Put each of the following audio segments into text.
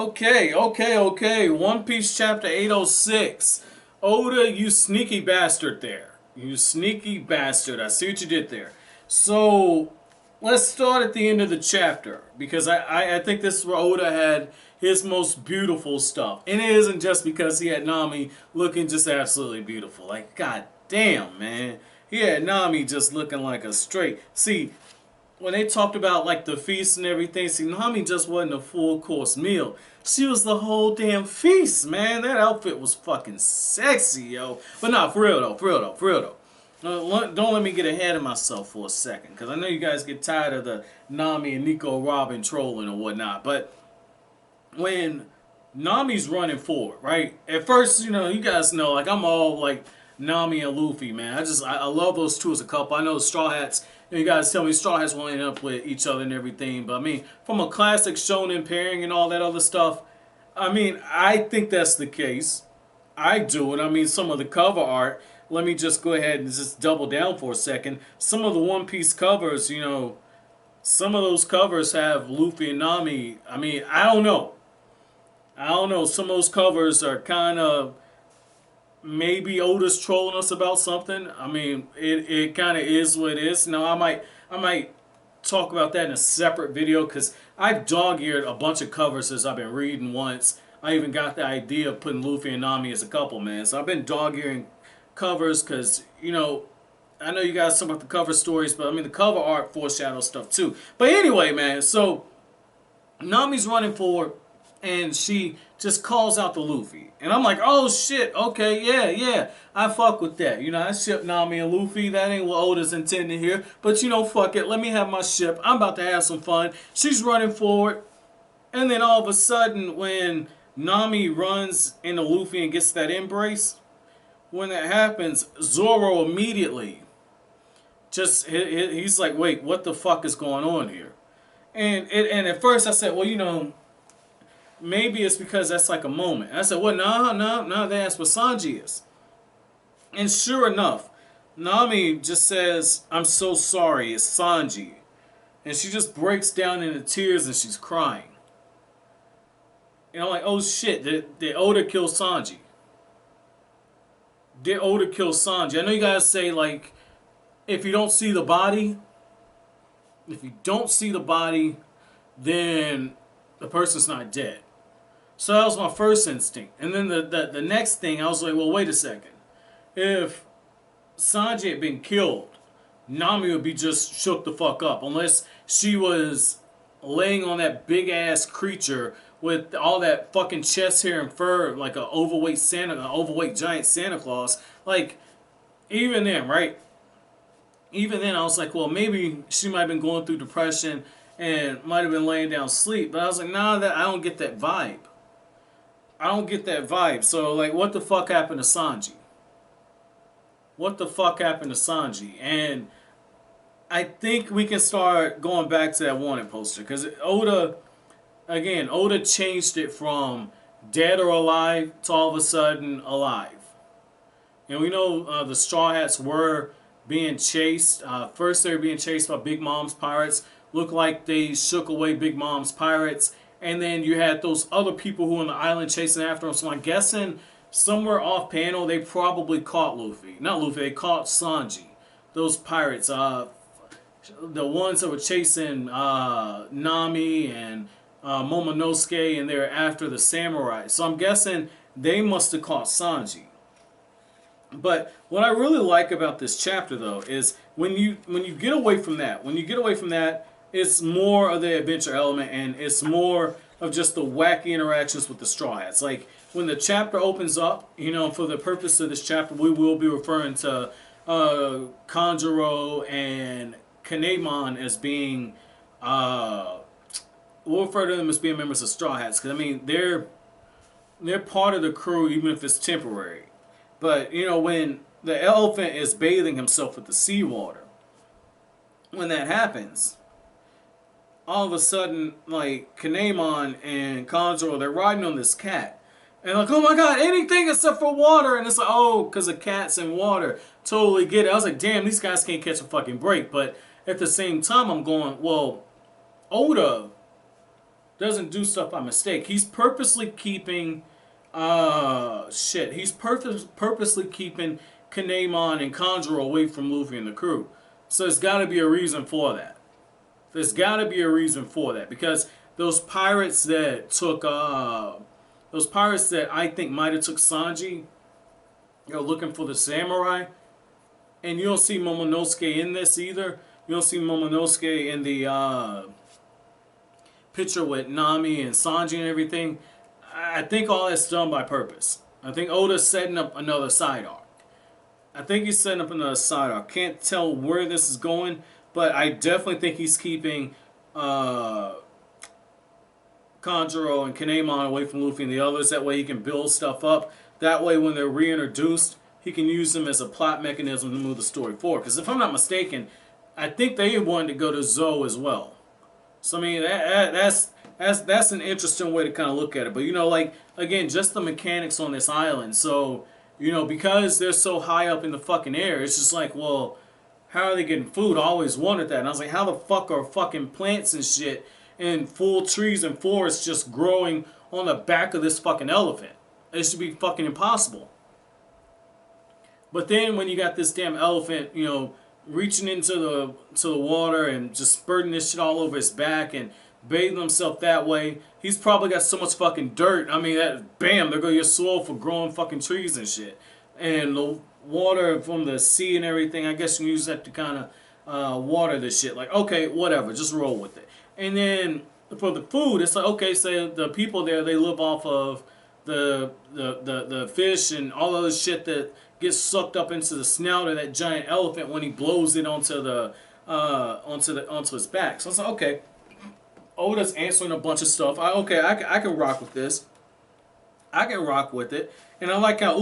Okay. One Piece chapter 806. Oda, you sneaky bastard there. You sneaky bastard. I see what you did there. So, let's start at the end of the chapter. Because I think this is where Oda had his most beautiful stuff. And it isn't just because he had Nami looking just absolutely beautiful. Like, god damn, man. He had Nami just looking like a straight. See, when they talked about like the feast and everything, see, Nami just wasn't a full course meal. She was the whole damn feast, man. That outfit was fucking sexy, yo. But nah, for real though. Don't let me get ahead of myself for a second, because I know you guys get tired of the Nami and Nico Robin trolling or whatnot. But when Nami's running forward, right? At first, you guys know, like, I'm all like Nami and Luffy, man. I love those two as a couple. I know the Straw Hats, you guys tell me Straw Hats will end up with each other and everything, but I mean, from a classic shonen pairing and all that other stuff, I mean, I think that's the case. I do, and I mean, some of the cover art, let me just go ahead and just double down for a second. Some of the One Piece covers, some of those covers have Luffy and Nami. I mean, I don't know. Some of those covers are kind of, maybe Oda's trolling us about something. I mean, it kind of is what it is. Now, I might talk about that in a separate video, because I've dog-eared a bunch of covers as I've been reading once. I even got the idea of putting Luffy and Nami as a couple, man. So I've been dog-earing covers because, I know you guys talk about the cover stories, but I mean, the cover art foreshadows stuff too. But anyway, man, so Nami's running forward, and she just calls out to Luffy. And I'm like, oh shit, okay, yeah, I fuck with that. I ship Nami and Luffy. That ain't what Oda's intending here. But fuck it, let me have my ship. I'm about to have some fun. She's running forward. And then all of a sudden, when Nami runs into Luffy and gets that embrace, when that happens, Zoro immediately he's like, wait, what the fuck is going on here? And at first I said, well, maybe it's because that's like a moment. And I said, well, no, that's what Sanji is. And sure enough, Nami just says, I'm so sorry, it's Sanji. And she just breaks down into tears and she's crying. And I'm like, oh shit, did Oda kill Sanji? Did Oda kill Sanji? I know you guys say, like, if you don't see the body, then the person's not dead. So that was my first instinct. And then the next thing, I was like, well, wait a second. If Sanji had been killed, Nami would be just shook the fuck up. Unless she was laying on that big-ass creature with all that fucking chest hair and fur, like an overweight giant Santa Claus. Like, even then, right? Even then, I was like, well, maybe she might have been going through depression and might have been laying down asleep. But I was like, nah, I don't get that vibe. So, like, what the fuck happened to Sanji? And I think we can start going back to that wanted poster. Because Oda changed it from dead or alive to all of a sudden alive. And we know the Straw Hats were being chased. First they were being chased by Big Mom's pirates. Looked like they shook away Big Mom's pirates. And then you had those other people who were on the island chasing after them. So I'm guessing somewhere off panel they probably caught Luffy. Not Luffy, they caught Sanji. Those pirates. The ones that were chasing Nami and Momonosuke, and they were after the samurai. So I'm guessing they must have caught Sanji. But what I really like about this chapter, though, is when you get away from that, it's more of the adventure element, and it's more of just the wacky interactions with the Straw Hats. Like, when the chapter opens up, for the purpose of this chapter, we will be referring to Kanjuro and Kinemon as being, we'll refer to them as being members of Straw Hats, because, I mean, they're part of the crew, even if it's temporary. But, when the elephant is bathing himself with the seawater, when that happens, all of a sudden, like, Kinemon and Kanjuro, they're riding on this cat. And like, oh my god, anything except for water. And it's like, oh, because the cat's in water. Totally get it. I was like, damn, these guys can't catch a fucking break. But at the same time, I'm going, well, Oda doesn't do stuff by mistake. He's purposely keeping He's purposely keeping Kinemon and Kanjuro away from Luffy and the crew. So there's got to be a reason for that. There's got to be a reason for that, because those pirates that I think might have took Sanji, looking for the samurai, and you don't see Momonosuke in this either. You don't see Momonosuke in the picture with Nami and Sanji and everything. I think all that's done by purpose. I think Oda's setting up another side arc. Can't tell where this is going, but I definitely think he's keeping Kanjuro and Kinemon away from Luffy and the others. That way he can build stuff up. That way when they're reintroduced, he can use them as a plot mechanism to move the story forward. Because if I'm not mistaken, I think they wanted to go to Zou as well. So I mean, that's an interesting way to kind of look at it. But like, again, just the mechanics on this island. So because they're so high up in the fucking air, it's just like, well, how are they getting food? I always wondered that. And I was like, how the fuck are fucking plants and shit and full trees and forests just growing on the back of this fucking elephant? It should be fucking impossible. But then when you got this damn elephant, reaching into the water and just spurting this shit all over his back and bathing himself that way, he's probably got so much fucking dirt. I mean, bam, there go your soil for growing fucking trees and shit. And the water from the sea and everything, I guess you can use that to kind of water this shit. Like, okay, whatever, just roll with it. And then for the food, it's like, okay, so the people there, they live off of the fish and all of the shit that gets sucked up into the snout of that giant elephant when he blows it onto his back. So it's like, okay, Oda's answering a bunch of stuff. I can rock with this. I can rock with it. And I like how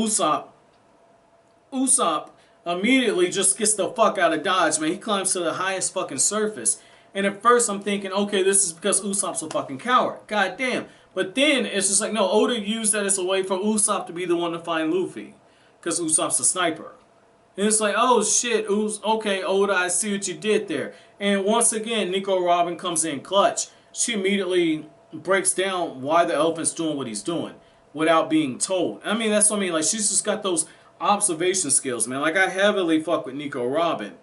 Usopp immediately just gets the fuck out of Dodge, man. He climbs to the highest fucking surface. And at first I'm thinking, okay, this is because Usopp's a fucking coward. God damn. But then it's just like, no, Oda used that as a way for Usopp to be the one to find Luffy. Because Usopp's a sniper. And it's like, oh shit, okay, Oda, I see what you did there. And once again, Nico Robin comes in clutch. She immediately breaks down why the elephant's doing what he's doing without being told. I mean, that's what I mean. Like, she's just got those observation skills, man. Like, I heavily fuck with Nico Robin.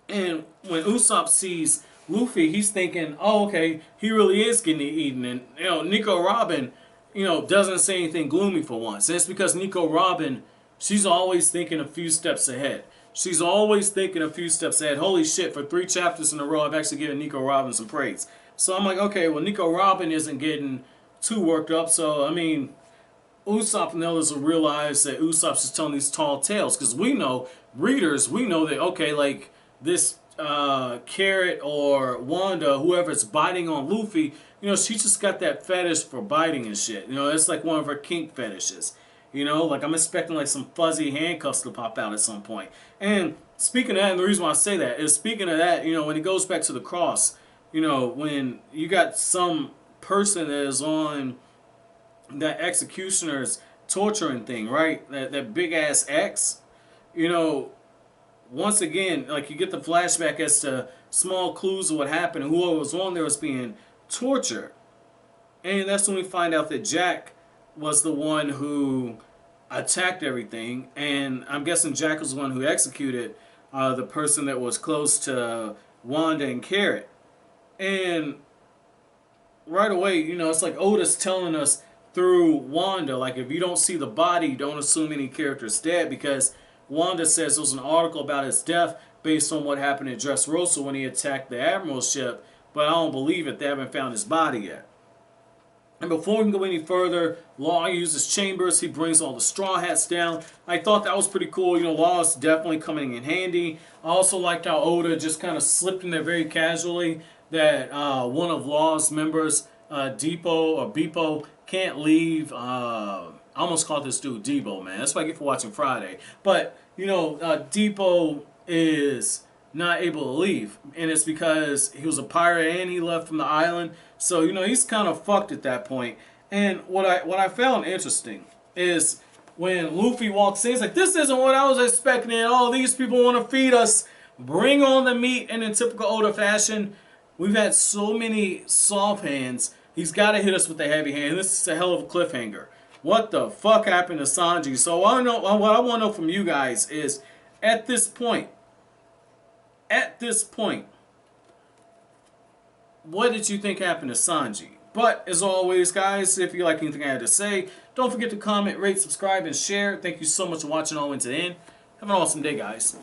And when Usopp sees Luffy, he's thinking, oh, okay, he really is getting eaten. And, Nico Robin, doesn't say anything gloomy for once. And it's because Nico Robin, she's always thinking a few steps ahead. She's always thinking a few steps ahead. Holy shit, for 3 chapters in a row, I've actually given Nico Robin some praise. So I'm like, okay, well, Nico Robin isn't getting too worked up. So, I mean, Usopp and others will realize that Usopp's just telling these tall tales. Because we know, readers, we know that, okay, like, this Carrot or Wanda, whoever's biting on Luffy, she just got that fetish for biting and shit. It's like one of her kink fetishes. Like, I'm expecting like some fuzzy handcuffs to pop out at some point. And speaking of that, and the reason why I say that is, speaking of that, when it goes back to the cross, when you got some person that is on that executioner's torturing thing, right? That big ass X, once again, like, you get the flashback as to small clues of what happened, and whoever was on there was being tortured. And that's when we find out that Jack was the one who attacked everything, and I'm guessing Jack was the one who executed the person that was close to Wanda and Carrot. And right away, it's like Oda's telling us through Wanda, like, if you don't see the body, don't assume any character's dead, because Wanda says there was an article about his death based on what happened at Dressrosa when he attacked the Admiral's ship, but I don't believe it. They haven't found his body yet. And before we can go any further, Law uses chambers. He brings all the Straw Hats down. I thought that was pretty cool. Law is definitely coming in handy. I also liked how Oda just kind of slipped in there very casually that one of Law's members, Beepo, can't leave. I almost called this dude Debo, man. That's what I get for watching Friday. But, Debo is not able to leave. And it's because he was a pirate and he left from the island. So, he's kind of fucked at that point. And what I found interesting is when Luffy walks in, he's like, this isn't what I was expecting. And all these people want to feed us. Bring on the meat. And in typical Oda fashion, we've had so many soft hands He's got to hit us with the heavy hand. This is a hell of a cliffhanger. What the fuck happened to Sanji? So what I want to know from you guys is, at this point, what did you think happened to Sanji? But as always, guys, if you like anything I had to say, don't forget to comment, rate, subscribe, and share. Thank you so much for watching all the way to the end. Have an awesome day, guys.